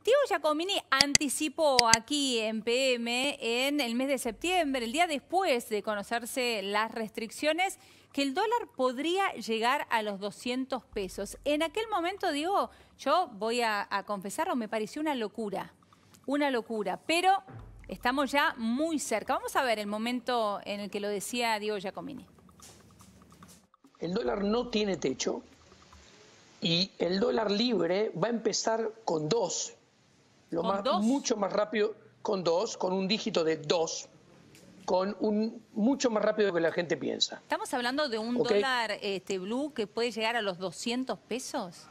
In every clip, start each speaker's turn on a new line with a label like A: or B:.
A: Diego Giacomini anticipó aquí en PM en el mes de septiembre, el día después de conocerse las restricciones, que el dólar podría llegar a los 200 pesos. En aquel momento, Diego, yo voy a confesarlo, me pareció una locura, pero estamos ya muy cerca. Vamos a ver el momento en el que lo decía Diego Giacomini.
B: El dólar no tiene techo y el dólar libre va a empezar con 2. Mucho más rápido, con 2, con un dígito de 2, mucho más rápido que la gente piensa.
A: ¿Estamos hablando de un dólar blue que puede llegar a los 200 pesos?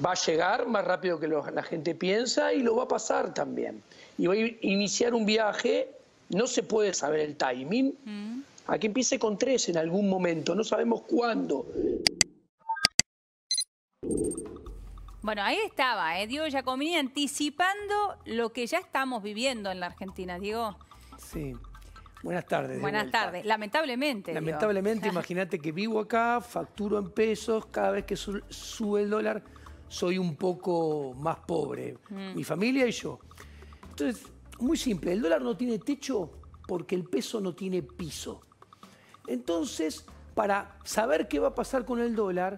B: Va a llegar más rápido que la gente piensa y lo va a pasar también. Y va a iniciar un viaje, no se puede saber el timing, a que empiece con 3 en algún momento, no sabemos cuándo.
A: Bueno, ahí estaba, Diego Giacomini anticipando lo que ya estamos viviendo en la Argentina, Diego.
C: Sí. Buenas tardes.
A: Buenas tardes. Lamentablemente.
C: Lamentablemente, imagínate que vivo acá, facturo en pesos, cada vez que sube el dólar soy un poco más pobre, mi familia y yo. Entonces, muy simple, el dólar no tiene techo porque el peso no tiene piso. Entonces, para saber qué va a pasar con el dólar,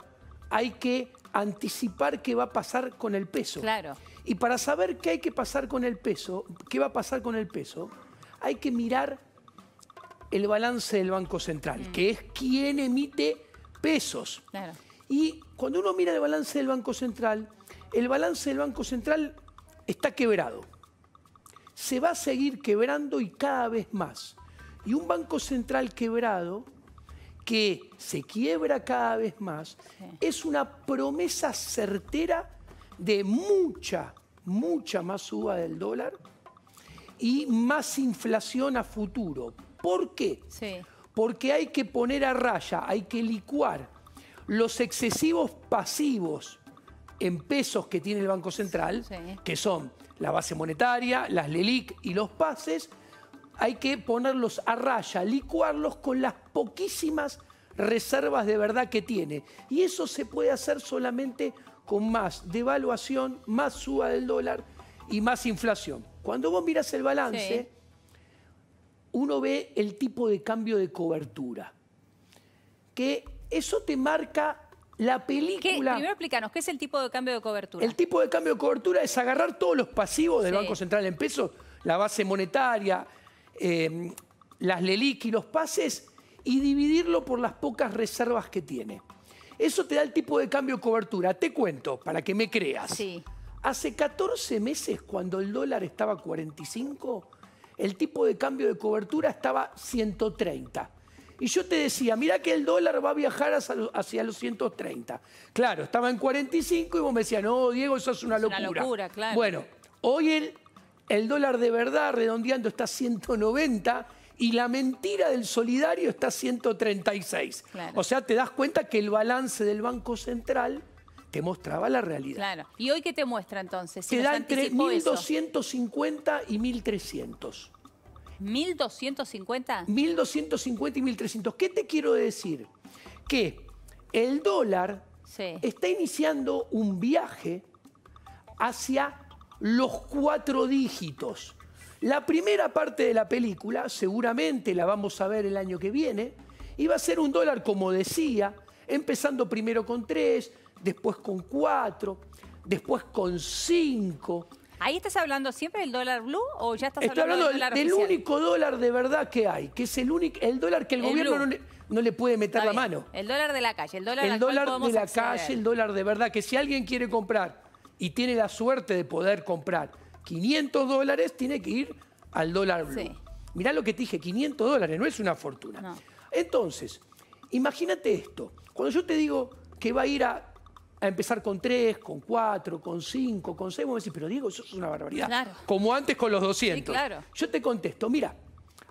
C: hay que anticipar qué va a pasar con el peso.
A: Claro.
C: Y para saber qué hay que pasar con el peso, qué va a pasar con el peso, hay que mirar el balance del Banco Central, que es quien emite pesos.
A: Claro.
C: Y cuando uno mira el balance del Banco Central está quebrado. Se va a seguir quebrando y cada vez más. Y un Banco Central quebrado, que se quiebra cada vez más, es una promesa certera de mucha más suba del dólar y más inflación a futuro. ¿Por qué?
A: Sí.
C: Porque hay que poner a raya, hay que licuar los excesivos pasivos en pesos que tiene el Banco Central, que son la base monetaria, las LELIQ y los pases. Hay que ponerlos a raya, licuarlos con las poquísimas reservas de verdad que tiene. Y eso se puede hacer solamente con más devaluación, más suba del dólar y más inflación. Cuando vos miras el balance, uno ve el tipo de cambio de cobertura. Que eso te marca la película.
A: Primero explícanos, ¿qué es el tipo de cambio de cobertura?
C: El tipo de cambio de cobertura es agarrar todos los pasivos del Banco Central en pesos, la base monetaria, las LELIQ y los pases, y dividirlo por las pocas reservas que tiene. Eso te da el tipo de cambio de cobertura. Te cuento, para que me creas.
A: Sí.
C: Hace 14 meses, cuando el dólar estaba a 45, el tipo de cambio de cobertura estaba 130. Y yo te decía, mira que el dólar va a viajar hacia los 130. Claro, estaba en 45 y vos me decías, no, Diego, eso es una locura.
A: Una locura, claro.
C: Bueno, hoy el dólar de verdad, redondeando, está a 190 y la mentira del solidario está a 136.
A: Claro.
C: O sea, te das cuenta que el balance del Banco Central te mostraba la realidad.
A: Claro. ¿Y hoy qué te muestra entonces?
C: Te da entre 1.250 y 1.300.
A: ¿1.250?
C: 1.250 y 1.300. ¿Qué te quiero decir? Que el dólar está iniciando un viaje hacia los 4 dígitos. La primera parte de la película, seguramente la vamos a ver el año que viene, y va a ser un dólar, como decía, empezando primero con 3, después con 4, después con 5.
A: ¿Ahí estás hablando siempre del dólar blue o ya estás
C: hablando
A: del dólar
C: del
A: oficial?
C: único dólar de verdad que hay, que es el dólar que el gobierno no le puede meter la mano.
A: El dólar de la calle, el dólar
C: de la calle, el dólar de verdad, que si alguien quiere comprar y tiene la suerte de poder comprar 500 dólares, tiene que ir al dólar blue. Mirá lo que te dije, 500 dólares, no es una fortuna.
A: No.
C: Entonces, imagínate esto. Cuando yo te digo que va a ir a empezar con 3, con 4, con 5, con 6, vos me decís, pero Diego, eso es una barbaridad.
A: Claro.
C: Como antes con los 200.
A: Sí, claro.
C: Yo te contesto, mira,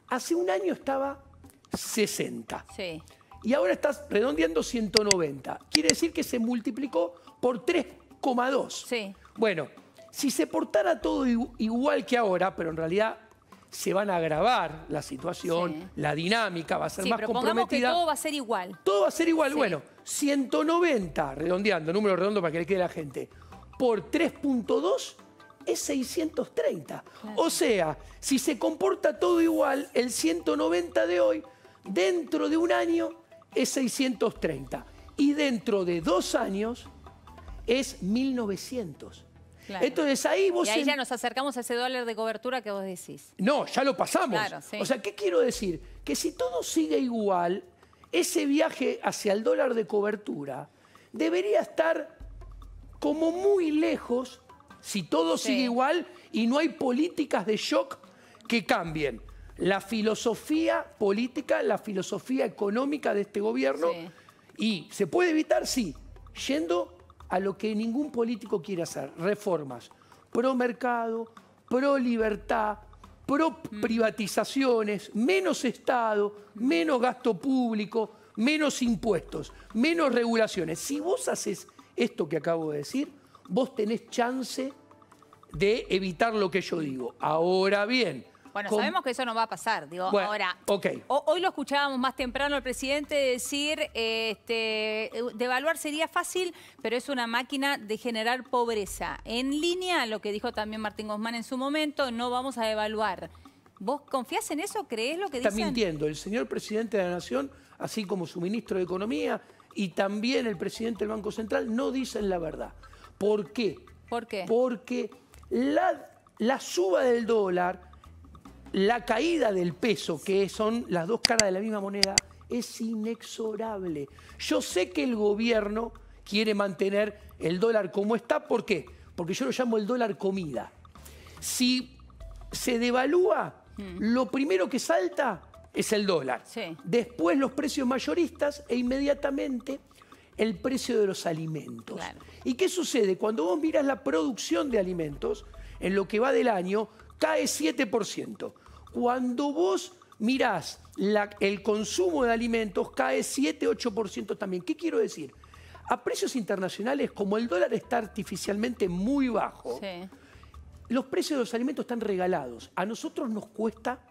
C: hace un año estaba 60.
A: Sí.
C: Y ahora estás redondeando 190. Quiere decir que se multiplicó por 3,2.
A: Sí.
C: Bueno, si se portara todo igual que ahora, pero en realidad se van a agravar la situación, la dinámica va a ser más comprometida.
A: Que todo va a ser igual.
C: Todo va a ser igual. Bueno, 190, redondeando, número redondo para que le quede a la gente, por 3,2 es 630. Claro. O sea, si se comporta todo igual, el 190 de hoy, dentro de un año es 630. Y dentro de 2 años es 1900. Claro. Entonces ahí vos...
A: Y ahí ya nos acercamos a ese dólar de cobertura que vos decís.
C: No, ya lo pasamos.
A: Claro, sí.
C: O sea, ¿qué quiero decir? Que si todo sigue igual, ese viaje hacia el dólar de cobertura debería estar como muy lejos si todo sigue igual y no hay políticas de shock que cambien la filosofía política, la filosofía económica de este gobierno. Y se puede evitar, sí, yendo a lo que ningún político quiere hacer, reformas pro mercado, pro libertad, pro privatizaciones, menos Estado, menos gasto público, menos impuestos, menos regulaciones. Si vos haces esto que acabo de decir, vos tenés chance de evitar lo que yo digo. Ahora bien...
A: Bueno, sabemos que eso no va a pasar. Digo,
C: bueno,
A: ahora,
C: okay.
A: Hoy lo escuchábamos más temprano al presidente decir, devaluar sería fácil, pero es una máquina de generar pobreza. En línea a lo que dijo también Martín Guzmán en su momento, no vamos a devaluar. ¿Vos confías en eso? ¿Creés lo que dicen?
C: Está mintiendo. El señor presidente de la Nación, así como su ministro de Economía y también el presidente del Banco Central, no dicen la verdad. ¿Por qué?
A: ¿Por qué?
C: Porque la suba del dólar... La caída del peso, que son las dos caras de la misma moneda, es inexorable. Yo sé que el gobierno quiere mantener el dólar como está. ¿Por qué? Porque yo lo llamo el dólar comida. Si se devalúa, lo primero que salta es el dólar.
A: Sí.
C: Después los precios mayoristas e inmediatamente el precio de los alimentos.
A: Claro.
C: ¿Y qué sucede? Cuando vos miras la producción de alimentos, en lo que va del año, cae 7%. Cuando vos mirás el consumo de alimentos, cae 7-8% también. ¿Qué quiero decir? A precios internacionales, como el dólar está artificialmente muy bajo, los precios de los alimentos están regalados. A nosotros nos cuesta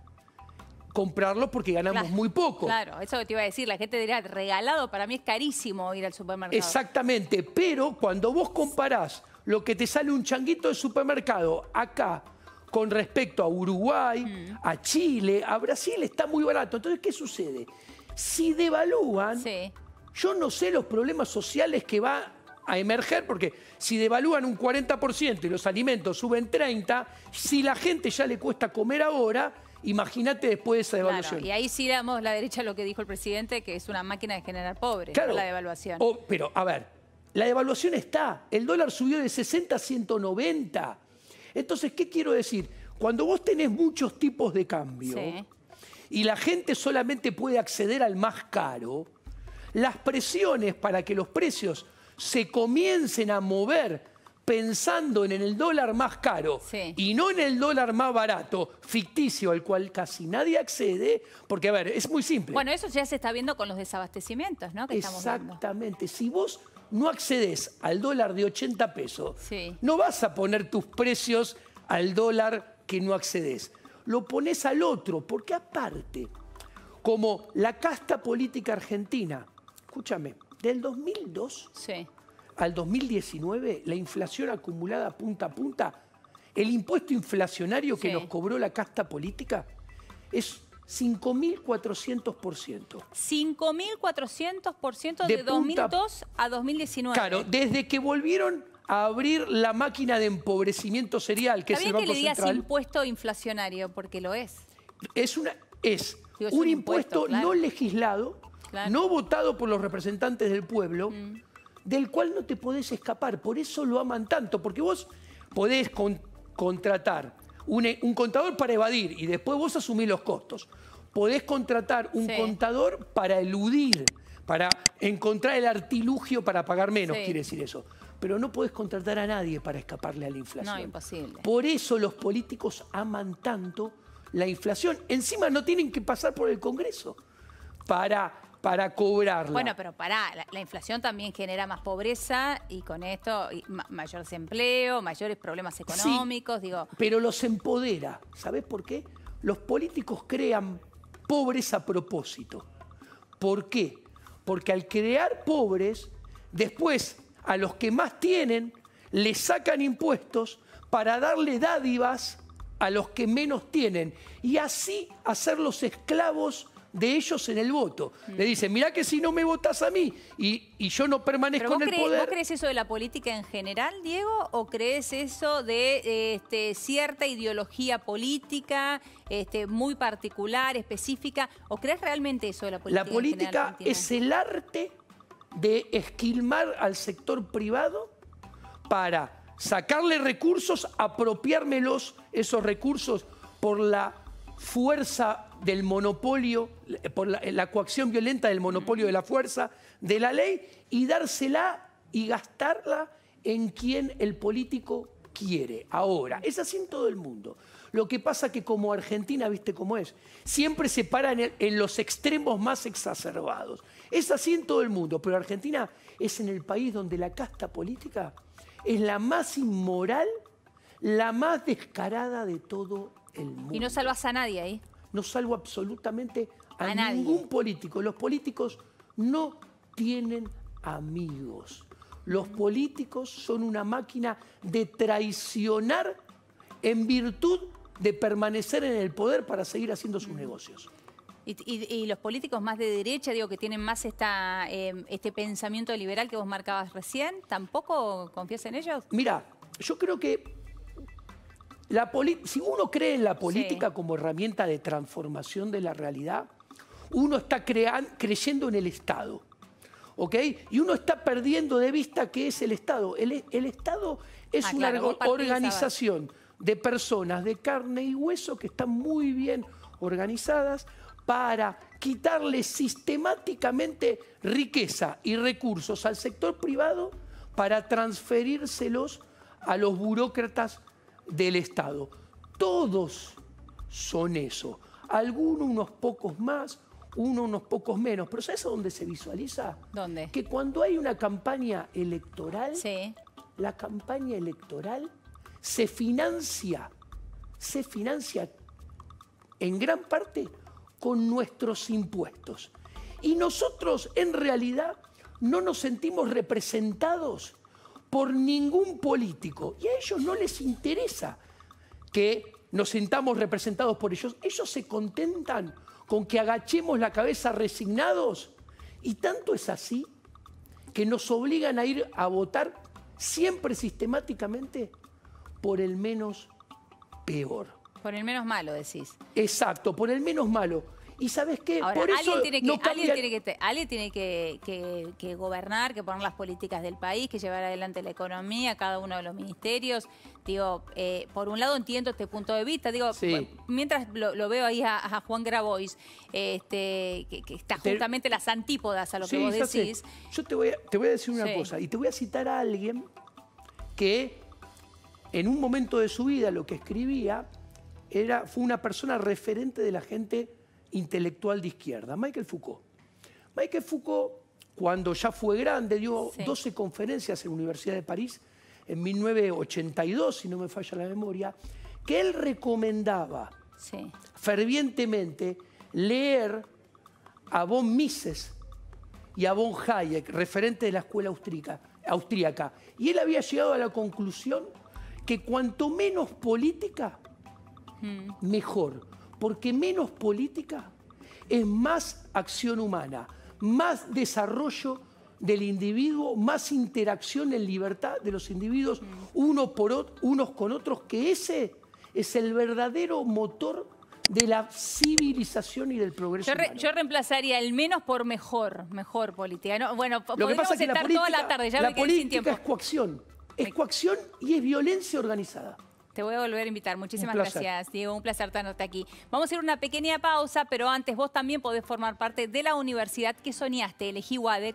C: comprarlos porque ganamos muy poco.
A: Claro, eso que te iba a decir, la gente diría, regalado, para mí es carísimo ir al supermercado.
C: Exactamente, pero cuando vos comparás lo que te sale un changuito de supermercado acá, con respecto a Uruguay, a Chile, a Brasil, está muy barato. Entonces, ¿qué sucede? Si devalúan, yo no sé los problemas sociales que va a emerger, porque si devalúan un 40% y los alimentos suben 30%, si la gente ya le cuesta comer ahora, imagínate después de esa devaluación.
A: Claro, y ahí sí damos la derecha a lo que dijo el presidente, que es una máquina de generar pobres,
C: claro,
A: la devaluación.
C: Pero, a ver, la devaluación está. El dólar subió de 60 a 190. Entonces, ¿qué quiero decir? Cuando vos tenés muchos tipos de cambio y la gente solamente puede acceder al más caro, las presiones para que los precios se comiencen a mover pensando en el dólar más caro y no en el dólar más barato, ficticio, al cual casi nadie accede, porque, a ver, es muy simple.
A: Bueno, eso ya se está viendo con los desabastecimientos, ¿no? Que
C: exactamente. Si vos no accedes al dólar de 80 pesos, no vas a poner tus precios al dólar que no accedes. Lo pones al otro, porque aparte, como la casta política argentina, escúchame, del 2002 al 2019, la inflación acumulada punta a punta, el impuesto inflacionario que nos cobró la casta política es 5.400%.
A: 5.400% de 2002 a 2019.
C: Claro, desde que volvieron a abrir la máquina de empobrecimiento serial, que es el Banco Central.
A: Está bien que le digas impuesto inflacionario, porque lo es.
C: Es un impuesto no legislado, no votado por los representantes del pueblo, del cual no te podés escapar. Por eso lo aman tanto, porque vos podés contratar un contador para evadir y después vos asumís los costos. Podés contratar un contador para eludir, para encontrar el artilugio para pagar menos, quiere decir eso. Pero no podés contratar a nadie para escaparle a la inflación.
A: No, imposible.
C: Por eso los políticos aman tanto la inflación. Encima no tienen que pasar por el Congreso para cobrarla.
A: Bueno, pero la inflación también genera más pobreza y con esto mayor desempleo, mayores problemas económicos,
C: pero los empodera. ¿Sabés por qué? Los políticos crean pobreza a propósito. ¿Por qué? Porque al crear pobres, después a los que más tienen les sacan impuestos para darle dádivas a los que menos tienen y así hacerlos esclavos de ellos en el voto. Le dicen, mirá que si no me votás a mí y yo no permanezco en el poder...
A: ¿Vos crees eso de la política en general, Diego? ¿O crees eso de cierta ideología política muy particular, específica? ¿O crees realmente eso de la política?
C: La política es el arte de esquilmar al sector privado para sacarle recursos, apropiármelos, esos recursos, por la fuerza del monopolio, por la coacción violenta del monopolio de la fuerza de la ley, y dársela y gastarla en quien el político quiere. Ahora, es así en todo el mundo. Lo que pasa que como Argentina, ¿viste cómo es? Siempre se para en los extremos más exacerbados. Es así en todo el mundo, pero Argentina es en el país donde la casta política es la más inmoral, la más descarada de todo el mundo.
A: ¿Y no salvas a nadie ahí?
C: No salvo absolutamente a ningún político. Los políticos no tienen amigos. Los políticos son una máquina de traicionar en virtud de permanecer en el poder para seguir haciendo sus negocios.
A: ¿Y los políticos más de derecha, digo, que tienen más este pensamiento liberal que vos marcabas recién, tampoco confías en ellos?
C: Mira, yo creo que si uno cree en la política como herramienta de transformación de la realidad, uno está creyendo en el Estado, ¿ok? Y uno está perdiendo de vista qué es el Estado. El Estado es una organización de personas de carne y hueso que están muy bien organizadas para quitarle sistemáticamente riqueza y recursos al sector privado para transferírselos a los burócratas del Estado. Todos son eso. Algunos unos pocos más, unos pocos menos. Pero ¿sabes a dónde se visualiza?
A: ¿Dónde?
C: Que cuando hay una campaña electoral, la campaña electoral se financia en gran parte con nuestros impuestos. Y nosotros, en realidad, no nos sentimos representados por ningún político. Y a ellos no les interesa que nos sintamos representados por ellos. Ellos se contentan con que agachemos la cabeza resignados. Y tanto es así que nos obligan a ir a votar siempre sistemáticamente por el menos peor.
A: Por el menos malo, decís.
C: Exacto, por el menos malo. ¿Y sabes qué?
A: Ahora,
C: por eso
A: alguien tiene que gobernar, que poner las políticas del país, que llevar adelante la economía, cada uno de los ministerios. Digo, por un lado entiendo este punto de vista. Digo, mientras lo veo ahí a Juan Grabois, que está justamente las antípodas a lo que vos decís.
C: Yo te voy a decir una cosa, y te voy a citar a alguien que en un momento de su vida lo que escribía fue una persona referente de la gente intelectual de izquierda, Michel Foucault. Michel Foucault, cuando ya fue grande, dio 12 conferencias en la Universidad de París en 1982, si no me falla la memoria, que él recomendaba fervientemente leer a von Mises y a von Hayek, referente de la escuela austríaca. Y él había llegado a la conclusión que cuanto menos política, mejor. Porque menos política es más acción humana, más desarrollo del individuo, más interacción en libertad de los individuos unos con otros, que ese es el verdadero motor de la civilización y del progreso humano.
A: Yo reemplazaría el menos por mejor política. ¿No? Bueno,
C: lo que pasa es que
A: estar toda la tarde, ya
C: la
A: me quedé sin tiempo.
C: política es coacción y es violencia organizada.
A: Te voy a volver a invitar. Muchísimas gracias, Diego. Un placer tenerte aquí. Vamos a hacer una pequeña pausa, pero antes vos también podés formar parte de la universidad que soñaste. Elegí UADE.